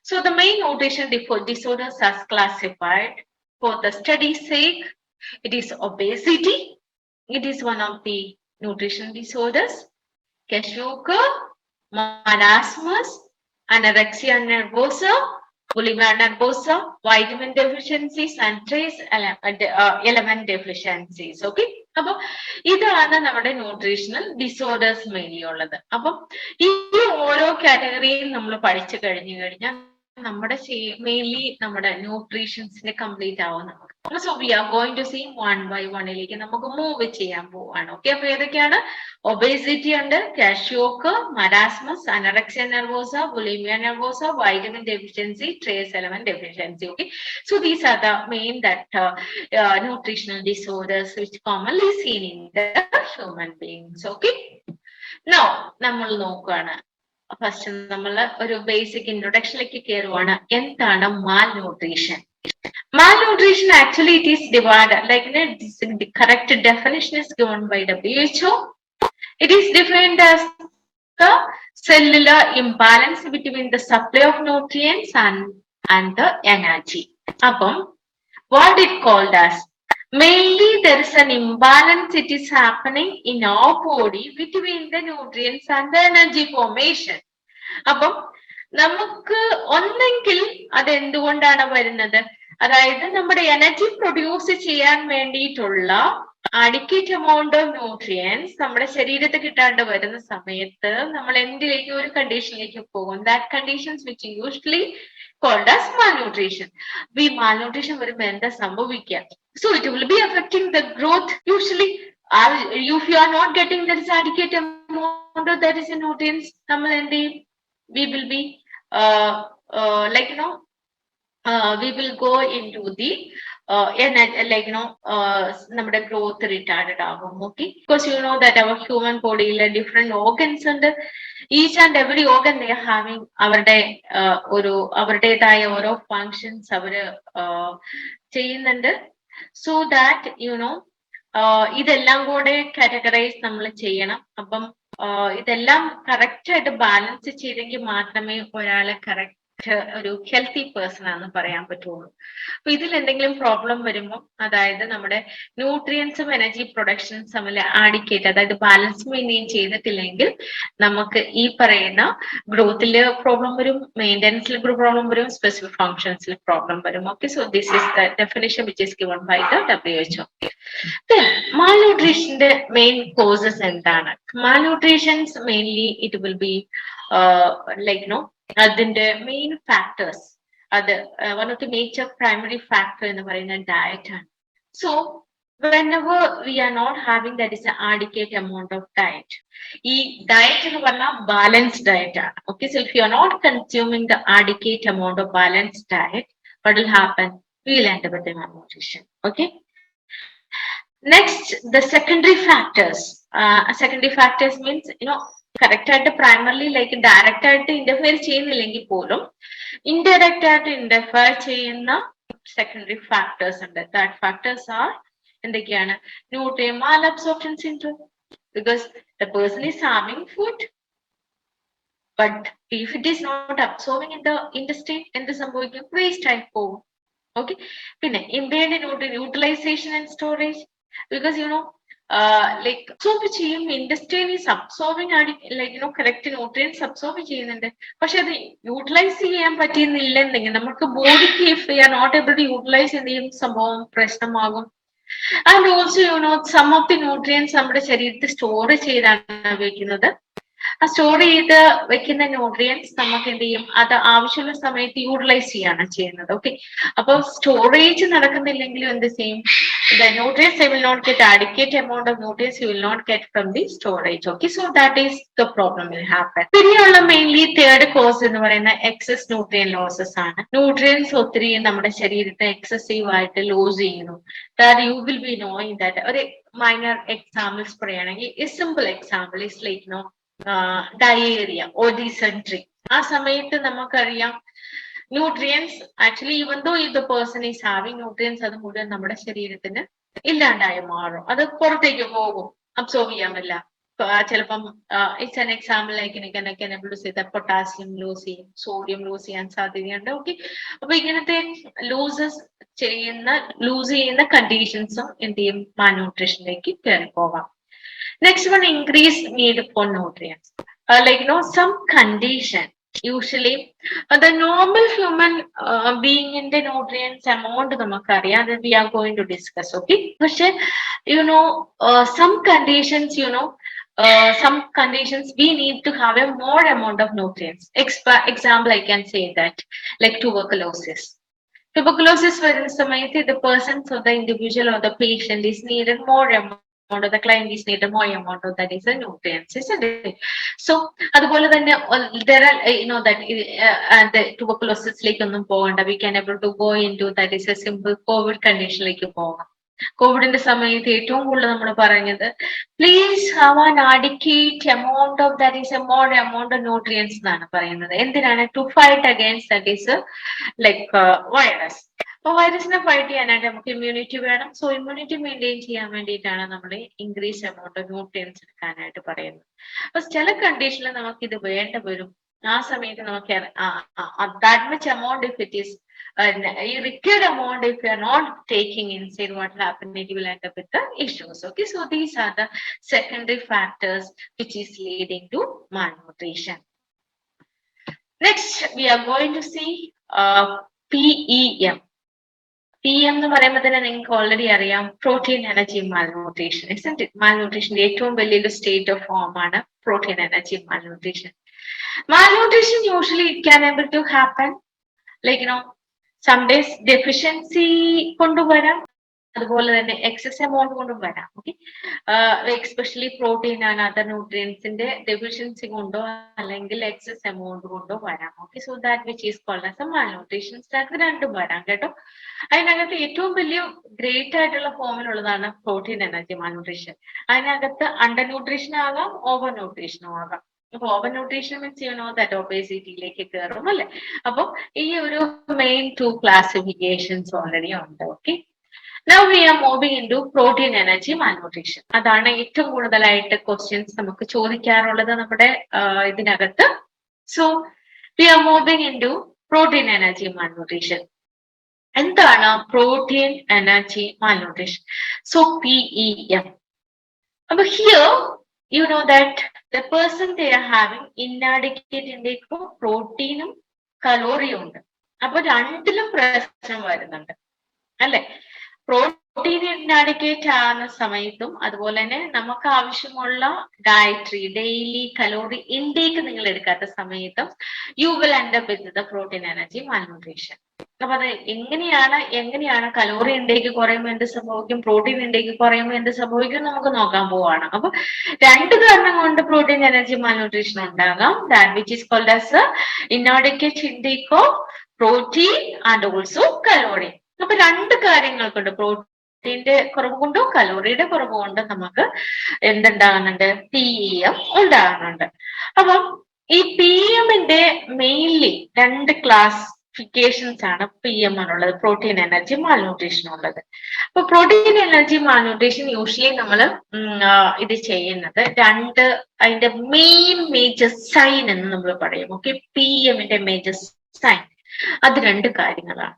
So the main nutritional disorders are classified for the study's sake. It is obesity. It is one of the nutritional disorders. Kwashiorkor, marasmus, anorexia nervosa, bulimia nervosa, vitamin deficiencies and trace element deficiencies. Okay, അപ്പൊ ഇതാണ് നമ്മുടെ nutritional disorders mainly ഉള്ളത്. അപ്പം ഈ ഓരോ കാറ്റഗറിയും നമ്മൾ പഠിച്ചു കഴിഞ്ഞാൽ നമ്മുടെ മെയിൻലി നമ്മുടെ ന്യൂട്രീഷൻസിന് കംപ്ലീറ്റ് ആവും നമുക്ക്. So we are going to see one by വണ്ണിലേക്ക് നമുക്ക് മൂവ് ചെയ്യാൻ പോവാണ്. ഓക്കെ, അപ്പൊ ഏതൊക്കെയാണ്? ഒബേസിറ്റി ഉണ്ട്, kwashiorkor, marasmus, anorexia nervosa, bulimia nervosa, vitamin deficiency, trace element deficiency. Okay, so these are the main that nutritional disorders which commonly seen in the human beings. Okay, now നമ്മൾ നോക്കുകയാണ്. First നമ്മൾ ഒരു basic ഇൻട്രൊഡക്ഷനിലേക്ക് കയറുവാണ്. എന്താണ് malnutrition? Malnutrition actually it is divided, like the correct definition is given by WHO. It is defined as the cellular imbalance between the supply of nutrients and the energy. Apam what it called as? Mainly there is an imbalance, it is happening in our body between the nutrients and the energy formation. അപ്പം നമുക്ക് ഒന്നെങ്കിൽ അത് എന്തുകൊണ്ടാണ് വരുന്നത്? അതായത് നമ്മുടെ energy produce ചെയ്യാൻ വേണ്ടിയിട്ടുള്ള അഡിക്വേറ്റ് എമൗണ്ട് ഓഫ് ന്യൂട്രിയൻസ് നമ്മുടെ ശരീരത്തിൽ കിട്ടാണ്ട് വരുന്ന സമയത്ത് നമ്മൾ എന്തിലേക്ക്, ഒരു കണ്ടീഷനിലേക്ക് പോകും. That conditions which usually called as malnutrition. We malnutrition വരുമ്പോൾ എന്താ സംഭവിക്കുക? So it will be affecting the growth. Usually if you are not getting that is adequate amount of that is in nutrients, നമ്മൾ എന്ത് ചെയ്യും? We will be like we will go into the like നമ്മുടെ growth retarded ആകും. Okay, because you know that our human ബോഡിയിലെ different organs ഉണ്ട്. Each and every organ they having അവരുടേതായ ഓരോ functions അവര് ചെയ്യുന്നുണ്ട്. സോ ദാറ്റ് ഇതെല്ലാം കൂടെ കാറ്റഗറൈസ് നമ്മൾ ചെയ്യണം. അപ്പം ഇതെല്ലാം കറക്റ്റ് ആയിട്ട് ബാലൻസ് ചെയ്തെങ്കിൽ മാത്രമേ ഒരാളെ ഒരു ഹെൽത്തി പേഴ്സൺ ആണെന്ന് പറയാൻ പറ്റുള്ളൂ. അപ്പൊ ഇതിൽ എന്തെങ്കിലും പ്രോബ്ലം വരുമ്പോൾ, അതായത് നമ്മുടെ ന്യൂട്രിയൻസും എനർജി പ്രൊഡക്ഷൻസും തമ്മിൽ ആഡിക്കേറ്റ്, അതായത് ബാലൻസ് മെയിൻറ്റെയിൻ ചെയ്തിട്ടില്ലെങ്കിൽ നമുക്ക് ഈ പറയുന്ന ഗ്രോത്തിൽ പ്രോബ്ലം വരും, മെയിൻ്റെനൻസിൽ പ്രോബ്ലം വരും, സ്പെസിഫിക് ഫങ്ഷൻസിൽ പ്രോബ്ലം വരും. Okay, so this is the definition which is given by the WHO. മാൽന്യൂട്രീഷന്റെ മെയിൻ കോസസ് എന്താണ്? Malnutritions mainly it will be like no അതിന്റെ മെയിൻ ഫാക്ടേഴ്സ്, അത് one of the major primary factor എന്ന് പറയുന്ന diet ആണ്. So whenever we are not having that is an adequate amount of diet, ഈ diet എന്ന് പറഞ്ഞാൽ balanced diet ആണ്. Okay, so if you are not consuming the adequate amount of balanced diet, what will happen? We will end up with the malnutrition. Okay, next the secondary factors. Secondary factors means correct ആയിട്ട് primarily like direct ആയിട്ട് interfere ചെയ്യുന്നില്ലെങ്കിൽ പോലും indirect ആയിട്ട് interfere ചെയ്യുന്ന secondary factors ഉണ്ട്. That factors are എന്തൊക്കെയാണ്? Nutrient malabsorption syndrome, because the person is having food but if it is not absorbing in the industry, എന്ത് സംഭവിക്കും? വേസ്റ്റ് ആയി പോകും. ഓക്കെ, പിന്നെ impaired nutrient utilization and storage, because like absorb ചെയ്യും, ഇൻഡസ്ട്രിയിൽ is absorbing like correct nutrients absorb ചെയ്യുന്നുണ്ട്, പക്ഷെ അത് യൂട്ടിലൈസ് ചെയ്യാൻ പറ്റുന്നില്ലെന്നെങ്കിൽ നമുക്ക് ബോഡിക്ക് if we are not able to utilize എന്ത് ചെയ്യും? സംഭവം പ്രശ്നമാകും. And also some of the nutrients നമ്മുടെ ശരീരത്തിൽ സ്റ്റോർ ചെയ്താണ് ഉപയോഗിക്കുന്നത്. ആ സ്റ്റോർ ചെയ്ത് വെക്കുന്ന ന്യൂട്രിയൻസ് നമുക്ക് എന്ത് ചെയ്യും? അത് ആവശ്യമുള്ള സമയത്ത് യൂട്ടിലൈസ് ചെയ്യാണ് ചെയ്യുന്നത്. ഓക്കെ, അപ്പൊ സ്റ്റോറേജ് നടക്കുന്നില്ലെങ്കിലും എന്ത് ചെയ്യും? The nutrients they will not get adequate amount of nutrients you will not get from the storage. Okay, so that is the problem will happen. പിന്നെയുള്ള മെയിൻലി തേർഡ് കോസ് എന്ന് പറയുന്ന excess nutrient losses ആണ്. Nutrients ഒത്തിരി നമ്മുടെ ശരീരത്തെ excessive ആയിട്ട് loose ചെയ്യുന്നു. That you will be knowing that. ഒരു മൈനർ എക്സാമ്പിൾസ് പറയുകയാണെങ്കിൽ, a simple example is like diarrhoea or dysentery. ആ സമയത്ത് നമുക്കറിയാം ന്യൂട്രിയൻസ് ആക്ച്വലി ഈവൻ ദോ ഈ the person is having nutrients, അത് മുഴുവൻ നമ്മുടെ ശരീരത്തിന് ഇല്ലാണ്ടായി മാറും, അത് പുറത്തേക്ക് പോകും, അബ്സോർബ് ചെയ്യാൻ പറ്റില്ല. ചിലപ്പം it's an example like potassium lose ചെയ്യും, സോഡിയം ലൂസ് ചെയ്യാൻ സാധ്യതയുണ്ട്. ഓക്കെ, അപ്പൊ ഇങ്ങനത്തെ ലൂസ് ചെയ്യുന്ന കണ്ടീഷൻസും എന്ത് ചെയ്യും? മാൽന്യൂട്രീഷനിലേക്ക് കയറി പോകാം. Next one, increase need for nutrients. Some condition, usually the normal human being in the nutrients amount that we are going to discuss. Okay, but some conditions, some conditions we need to have a more amount of nutrients. Example, I can say that like tuberculosis. Tuberculosis, the person, so the individual or the patient is needed more amount. The client is needed more amount of that is a nutrients, isn't it? So അതുപോലെ തന്നെ there are that the tuberculosis ഒന്നും പോകണ്ട, we can able to go into that is a simple COVID conditionലേക്ക് പോകാം. കോവിഡിന്റെ സമയത്ത് ഏറ്റവും കൂടുതൽ നമ്മൾ പറഞ്ഞത് please have an adequate amount of that is a more amount of nutrients എന്നാണ് പറയുന്നത്. എന്തിനാണ്? To fight against that is like virus. അപ്പൊ വൈറസിനെ ഫൈറ്റ് ചെയ്യാനായിട്ട് നമുക്ക് ഇമ്മ്യൂണിറ്റി വേണം. സോ ഇമ്മ്യൂണിറ്റി മെയിൻറ്റെയിൻ ചെയ്യാൻ വേണ്ടിയിട്ടാണ് നമ്മൾ ഇൻക്രീസ് എമൗണ്ട് ഓഫ് ന്യൂട്രിയൻസ് എടുക്കാനായിട്ട് പറയുന്നത്. അപ്പൊ ചില കണ്ടീഷനിൽ നമുക്ക് ഇത് വേണ്ട വരും. ആ സമയത്ത് നമുക്ക് that much amount if it is required amount, if you are not taking inside, what will happen? It will end up with the issues. Okay, so these are the secondary factors which is leading to malnutrition. Next, we are going to see PEM. PM എന്ന് പറയുമ്പോൾ തന്നെ നിങ്ങൾക്ക് already അറിയാം, protein energy malnutrition. മാൽന്യൂട്രീഷന്റെ ഏറ്റവും വലിയൊരു state of form ആണ് protein energy malnutrition. Malnutrition usually it can able to happen like some days deficiency കൊണ്ടുവരാം, അതുപോലെ തന്നെ എക്സസ് എമൗണ്ട് കൊണ്ടും വരാം. Okay, especially protein and other ന്യൂട്രിയൻസിന്റെ ഡെഫിഷ്യൻസി കൊണ്ടോ അല്ലെങ്കിൽ എക്സസ് എമൗണ്ട് കൊണ്ടോ വരാം. Okay, so that which is called as a malnutrition. അത് രണ്ടും വരാം കേട്ടോ. അതിനകത്ത് ഏറ്റവും വലിയ ഗ്രേറ്റ് ആയിട്ടുള്ള ഫോമിലുള്ളതാണ് പ്രോട്ടീൻ എനർജി മാൽന്യൂട്രീഷൻ. അതിനകത്ത് അണ്ടർ ന്യൂട്രീഷൻ ആകാം, ഓവർ ന്യൂട്രീഷനും ആകാം. അപ്പൊ ഓവർ ന്യൂട്രീഷൻ മീൻസ് ദാറ്റ് ഒബേസിറ്റിയിലേക്ക് കയറും അല്ലെ. അപ്പൊ ഈ ഒരു മെയിൻ 2 ക്ലാസിഫിക്കേഷൻസ് ഓൾറെഡി ഉണ്ട്. Okay, now we are moving into protein energy malnutrition. അതാണ് ഏറ്റവും കൂടുതലായിട്ട് ക്വസ്റ്റ്യൻസ് നമുക്ക് ചോദിക്കാറുള്ളത് നമ്മുടെ ഇതിനകത്ത്. So we are moving into protein energy malnutrition. എന്താണ് protein energy malnutrition? So PEM. അപ്പൊ here you know that the person they are having inadequate intake of പ്രോട്ടീനും കലോറിയും ഉണ്ട്. അപ്പൊ രണ്ടിലും പ്രശ്നം വരുന്നുണ്ട് അല്ലെ? പ്രോട്ടീൻ ഇന്നാഡിക്കേറ്റ് ആകുന്ന സമയത്തും അതുപോലെ തന്നെ നമുക്ക് ആവശ്യമുള്ള ഡയറ്ററി ഡെയിലി കലോറി ഇൻടേക്ക് നിങ്ങൾ എടുക്കാത്ത സമയത്തും you will end up with the protein energy malnutrition. അപ്പൊ അത് എങ്ങനെയാണ് കലോറി ഇൻടേക്ക് കുറയുമ്പോൾ എന്ത് സംഭവിക്കും, പ്രോട്ടീൻ ഇൻടേക്ക് കുറയുമ്പോൾ എന്ത് സംഭവിക്കും നമുക്ക് നോക്കാൻ പോവാണ്. അപ്പൊ രണ്ട് കാരണം കൊണ്ട് പ്രോട്ടീൻ എനർജി മാൽന്യൂട്രീഷൻ ഉണ്ടാകാം. That which is called as inadequate intake of protein and also calorie. അപ്പൊ രണ്ട് കാര്യങ്ങൾ കൊണ്ട്, പ്രോട്ടീന്റെ കുറവ് കൊണ്ടും കലോറിയുടെ കുറവ് കൊണ്ടും നമുക്ക് എന്തുണ്ടാകുന്നുണ്ട്, PEM ഉണ്ടാകുന്നുണ്ട്. അപ്പം ഈ PEMന്റെ മെയിൻലി രണ്ട് ക്ലാസിഫിക്കേഷൻസ് ആണ് PEM ഉള്ളത്, പ്രോട്ടീൻ എനർജി മാൽന്യൂട്രീഷൻ ഉള്ളത്. അപ്പൊ പ്രോട്ടീൻ എനർജി മാൽന്യൂട്രീഷൻ യൂഷ്വലി നമ്മൾ ഇത് ചെയ്യുന്നത് അതിന്റെ മേജർ സൈൻ എന്ന് നമ്മൾ പറയും. ഓക്കെ, PEMന്റെ മേജർ സൈൻ അത് രണ്ട് കാര്യങ്ങളാണ്.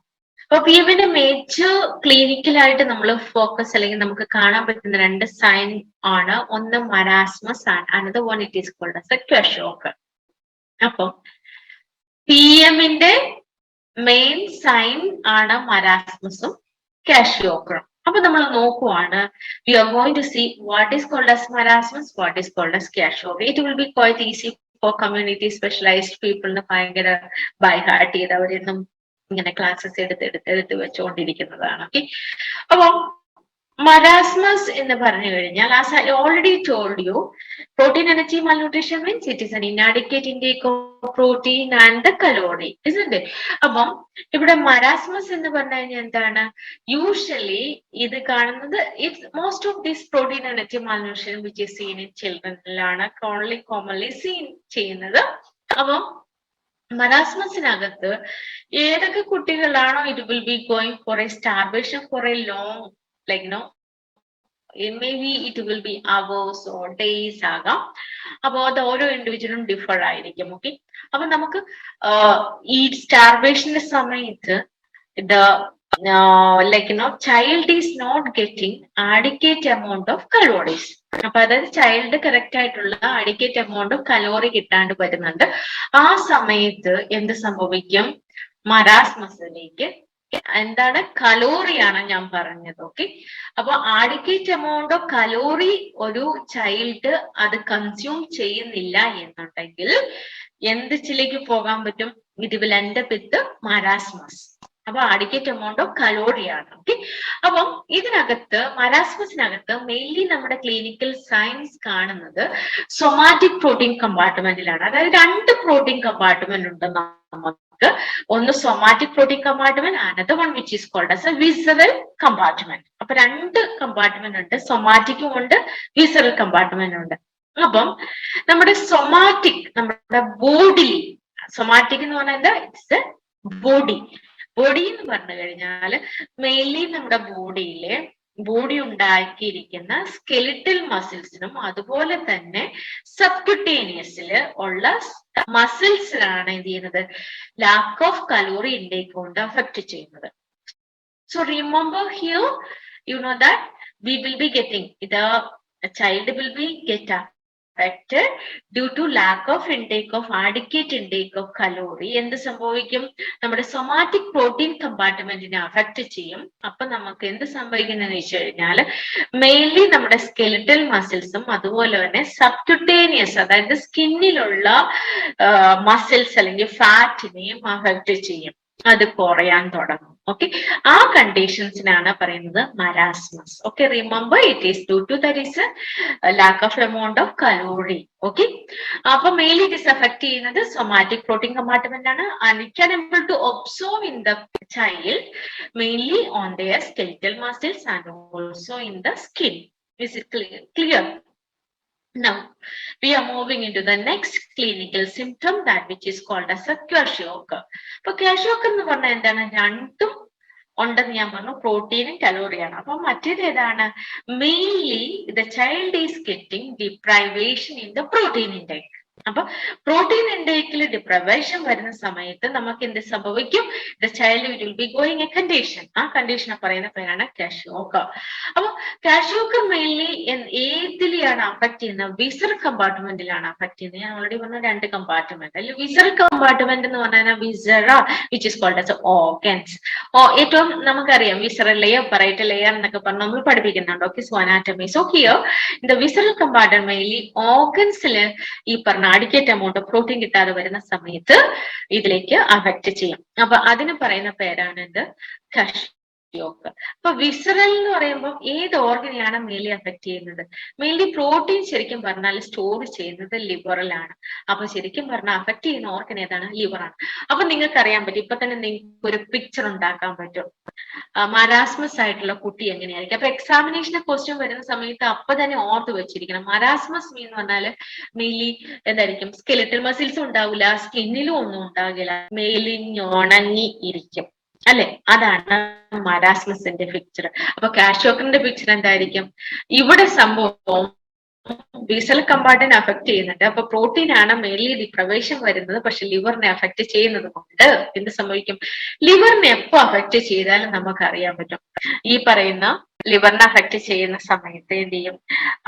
അപ്പൊ PEMന്റെ മേജർ ക്ലിനിക്കലായിട്ട് നമ്മൾ ഫോക്കസ് അല്ലെങ്കിൽ നമുക്ക് കാണാൻ പറ്റുന്ന രണ്ട് സൈൻ ആണ്. ഒന്ന് മരാസ്മസ് ആണ്, another one it is called as a kwashiorkor. അപ്പം PEMന്റെ മെയിൻ സൈൻ ആണ് മരാസ്മസും കാഷ്യോക്കറും. അപ്പൊ നമ്മൾ നോക്കുവാണ്, we are going to see what is called as marasmus, what is called as kwashiorkor. It will be quite easy for community specialized പീപ്പിളിന് ഭയങ്കര by heart ചെയ്ത് അവരെന്നും ഇങ്ങനെ ക്ലാസ്സസ് എടുത്ത് വെച്ചുകൊണ്ടിരിക്കുന്നതാണ്. ഓക്കെ, അപ്പം മരാസ്മസ് എന്ന് പറഞ്ഞു കഴിഞ്ഞാൽ, as I already told you, protein energy malnutrition means it is an inadequate intake of protein and the calorie, isn't it? അപ്പം ഇവിടെ മരാസ്മസ് എന്ന് പറഞ്ഞു കഴിഞ്ഞാൽ എന്താണ്, യൂഷ്വലി ഇത് കാണുന്നത് it's most of this protein energy malnutrition which is seen in ചിൽഡ്രനിലാണ് commonly seen ചെയ്യുന്നത്. അപ്പം മരാസ്മസിനകത്ത് ഏതൊക്കെ കുട്ടികളാണോ it will be going for a starvation for a long maybe it will be hours or days ആകാം. അപ്പൊ അത് ഓരോ ഇൻഡിവിജ്വലും ഡിഫർ ആയിരിക്കും. ഓക്കെ, അപ്പൊ നമുക്ക് ഈ സ്റ്റാർവേഷന്റെ സമയത്ത് child is not getting adequate amount of calories. അപ്പൊ അതായത് ചൈൽഡ് കറക്റ്റ് ആയിട്ടുള്ള adequate amount of കലോറി കിട്ടാണ്ട് വരുന്നുണ്ട്. ആ സമയത്ത് എന്ത് സംഭവിക്കും, മരാസ്മസിലേക്ക് എന്താണ്, കലോറിയാണ് ഞാൻ പറഞ്ഞത്. ഓക്കെ, അപ്പൊ adequate amount of കലോറി ഒരു ചൈൽഡ് അത് കൺസ്യൂം ചെയ്യുന്നില്ല എന്നുണ്ടെങ്കിൽ എന്തിലേക്ക് പോകാൻ പറ്റും, it will end up with marasmus. അപ്പൊ adequate amount of കലോറിയാണ്. ഓക്കെ, അപ്പം ഇതിനകത്ത് മരാസ്മസിനകത്ത് മെയിൻലി നമ്മുടെ ക്ലിനിക്കൽ സയൻസ് കാണുന്നത് സൊമാറ്റിക് പ്രോട്ടീൻ കമ്പാർട്ട്മെന്റിലാണ്. അതായത് രണ്ട് പ്രോട്ടീൻ കമ്പാർട്ട്മെന്റ് ഉണ്ട് നമുക്ക്. ഒന്ന് somatic protein compartment, another one which is called as a visceral compartment. അപ്പൊ രണ്ട് കമ്പാർട്ട്മെന്റ് ഉണ്ട്, സൊമാറ്റിക്കും ഉണ്ട് വിസറൽ കമ്പാർട്ട്മെന്റ് ഉണ്ട്. അപ്പം നമ്മുടെ നമ്മുടെ ബോഡി, സൊമാറ്റിക് എന്ന് പറഞ്ഞാൽ ഇറ്റ്സ് എ ബോഡി എന്ന് പറഞ്ഞു കഴിഞ്ഞാൽ മെയിൻലി നമ്മുടെ ബോഡി ഉണ്ടാക്കിയിരിക്കുന്ന സ്കെലിറ്റൽ മസിൽസിനും അതുപോലെ തന്നെ സബ്ക്യൂട്ടേനിയസിൽ ഉള്ള മസിൽസിലാണ് എന്ത് ചെയ്യുന്നത്, ലാക്ക് ഓഫ് കലോറി ഇൻടേക്ക് കൊണ്ട് അഫക്ട് ചെയ്യുന്നത്. So remember here, U know that we will be getting child will be get affected due to lack of intake of adequate intake of calorie. എന്ത് സംഭവിക്കും, നമ്മുടെ സൊമാറ്റിക് പ്രോട്ടീൻ കമ്പാർട്ട്മെന്റിനെ അഫക്ട് ചെയ്യും. അപ്പൊ നമുക്ക് എന്ത് സംഭവിക്കുന്നതെന്ന് വെച്ച് കഴിഞ്ഞാൽ മെയിൻലി നമ്മുടെ സ്കെലിറ്റൽ മസിൽസും അതുപോലെ തന്നെ സബ്ക്യൂട്ടേനിയസ് അതായത് സ്കിന്നിലുള്ള മസിൽസ് അല്ലെങ്കിൽ ഫാറ്റിനെയും അഫക്ട് ചെയ്യും, അത് കുറയാൻ തുടങ്ങും. ഓക്കെ, ആ കണ്ടീഷൻസിനാണ് പറയുന്നത് marasmus. Okay, remember it is due to that is lack of amount of calorie. Okay, അപ്പൊ മെയിൻലി ഇറ്റ് ഈസ് അഫക്ട് ചെയ്യുന്നത് സൊമാറ്റിക് പ്രോട്ടീൻ കമ്പാർട്ട്മെന്റ് ആണ്. And it can able to observe in the child mainly on their skeletal muscles and also in the skin. Is it clear? Now we are moving into the next clinical symptom, that which is called as a kwashiorkor. അപ്പൊ kwashiorkor എന്ന് പറഞ്ഞാൽ എന്താണ്, രണ്ടും ഉണ്ടെന്ന് ഞാൻ പറഞ്ഞു, പ്രോട്ടീനും കലോറിയാണ്. അപ്പൊ മറ്റേത് ഏതാണ്, mainly the child is getting deprivation in the protein intake. അപ്പൊ പ്രോട്ടീൻ ഇൻടേക്കിൽ ഡിപ്രവേഷൻ വരുന്ന സമയത്ത് നമുക്ക് എന്ത് സംഭവിക്കും? The child will be going A condition. ആ കണ്ടീഷനെ പറയുന്ന പേരാണ് കാഷ്യോക്കർ. അപ്പൊ കാഷ്യോക്കർ മെയിൻലി ഏതിലെയാണ് അഫക്ട് ചെയ്യുന്നത്? വിസറൽ കമ്പാർട്ട്മെന്റിലാണ് അഫക്ട് ചെയ്യുന്നത്. ഞാൻ ഓൾറെഡി പറഞ്ഞ 2 കമ്പാർട്ട്മെന്റ്. അതിൽ വിസറൽ കമ്പാർട്ട്മെന്റ് എന്ന് പറഞ്ഞാൽ viscera which is called as organs. ഏറ്റവും നമുക്കറിയാം വിസറൽ ലെയർ, പറൈറ്റൽ ലെയർ എന്നൊക്കെ പറഞ്ഞ് നമ്മൾ പഠിപ്പിക്കുന്നുണ്ട്. Okay, so anatomy. So here in the visceral compartment mainly ഓർഗൻസിൽ ഈ പറഞ്ഞ അഡിക്കേറ്റ് എമൗണ്ട് ഓഫ് പ്രോട്ടീൻ കിട്ടാതെ വരുന്ന സമയത്ത് ഇതിലേക്ക് അഫക്ട് ചെയ്യും. അപ്പൊ അതിന് പറയുന്ന പേരാണ് എന്ത്? കാഷ്യോക്കർ. അപ്പൊ വിസറൽ എന്ന് പറയുമ്പോൾ ഏത് ഓർഗനെയാണ് മെയിൻലി അഫക്ട് ചെയ്യുന്നത്? മെയിൻലി പ്രോട്ടീൻ ശരിക്കും പറഞ്ഞാൽ സ്റ്റോർ ചെയ്യുന്നത് ലിവറിലാണ്. അപ്പൊ ശരിക്കും പറഞ്ഞാൽ അഫക്ട് ചെയ്യുന്ന ഓർഗൻ ഏതാണ്? ലിവറാണ്. അപ്പൊ നിങ്ങൾക്ക് അറിയാൻ പറ്റും, ഇപ്പൊ തന്നെ നിങ്ങൾക്ക് ഒരു പിക്ചർ ഉണ്ടാക്കാൻ പറ്റും. മരാസ്മസ് ആയിട്ടുള്ള കുട്ടി എങ്ങനെയായിരിക്കും. അപ്പൊ എക്സാമിനേഷന് ക്വസ്റ്റ്യൻ വരുന്ന സമയത്ത് അപ്പൊ തന്നെ ഓർത്ത് വെച്ചിരിക്കണം. മരാസ്മസ് എന്ന് പറഞ്ഞാല് മെയിൻലി എന്തായിരിക്കും? സ്കെലിറ്റൽ മസിൽസും ഉണ്ടാവില്ല, സ്കിന്നിലും ഒന്നും ഉണ്ടാകില്ല, മെലിഞ്ഞുണങ്ങി ഇരിക്കും അല്ലെ? അതാണ് മരാസ്മസിന്റെ പിക്ചർ. അപ്പൊ കാഷ്യോക്കറിന്റെ പിക്ചർ എന്തായിരിക്കും? ഇവിടെ സംഭവം വിസൽ കമ്പാർട്ട്മെന്റ് അഫക്ട് ചെയ്യുന്നുണ്ട്. അപ്പൊ പ്രോട്ടീൻ ആണ് മെയിൻലി ഡിപ്രവേഷൻ വരുന്നത്. പക്ഷെ ലിവറിനെ അഫക്ട് ചെയ്യുന്നത് കൊണ്ട് എന്ത് സംഭവിക്കും? ലിവറിനെ എപ്പോ അഫക്ട് ചെയ്താലും നമുക്ക് അറിയാൻ പറ്റും. ഈ പറയുന്ന ലിവറിനെ അഫക്ട് ചെയ്യുന്ന സമയത്ത് എന്ത് ചെയ്യും?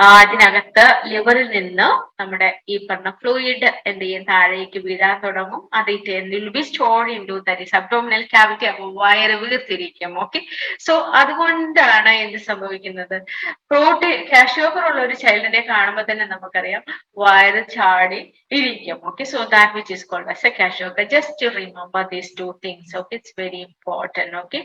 അതിനകത്ത് ലിവറിൽ നിന്ന് നമ്മുടെ ഈ പറഞ്ഞ ഫ്ലൂയിഡ് എന്ത് ചെയ്യും? താഴേക്ക് വീഴാൻ തുടങ്ങും. അത് will be stored into that is abdominal cavity. അപ്പൊ വയറ് വീർത്തിരിക്കും. ഓക്കെ, സോ അതുകൊണ്ടാണ് എന്ത് സംഭവിക്കുന്നത്? പ്രോട്ടീൻ കാഷ്യോക്കർ ഉള്ള ഒരു ചൈൽഡിനെ കാണുമ്പോൾ തന്നെ നമുക്കറിയാം വയറ് ചാടി ഇരിക്കും. Okay, so that which is called as a kwashiorkor. Just to remember these 2 things. Okay, it's very important. Okay.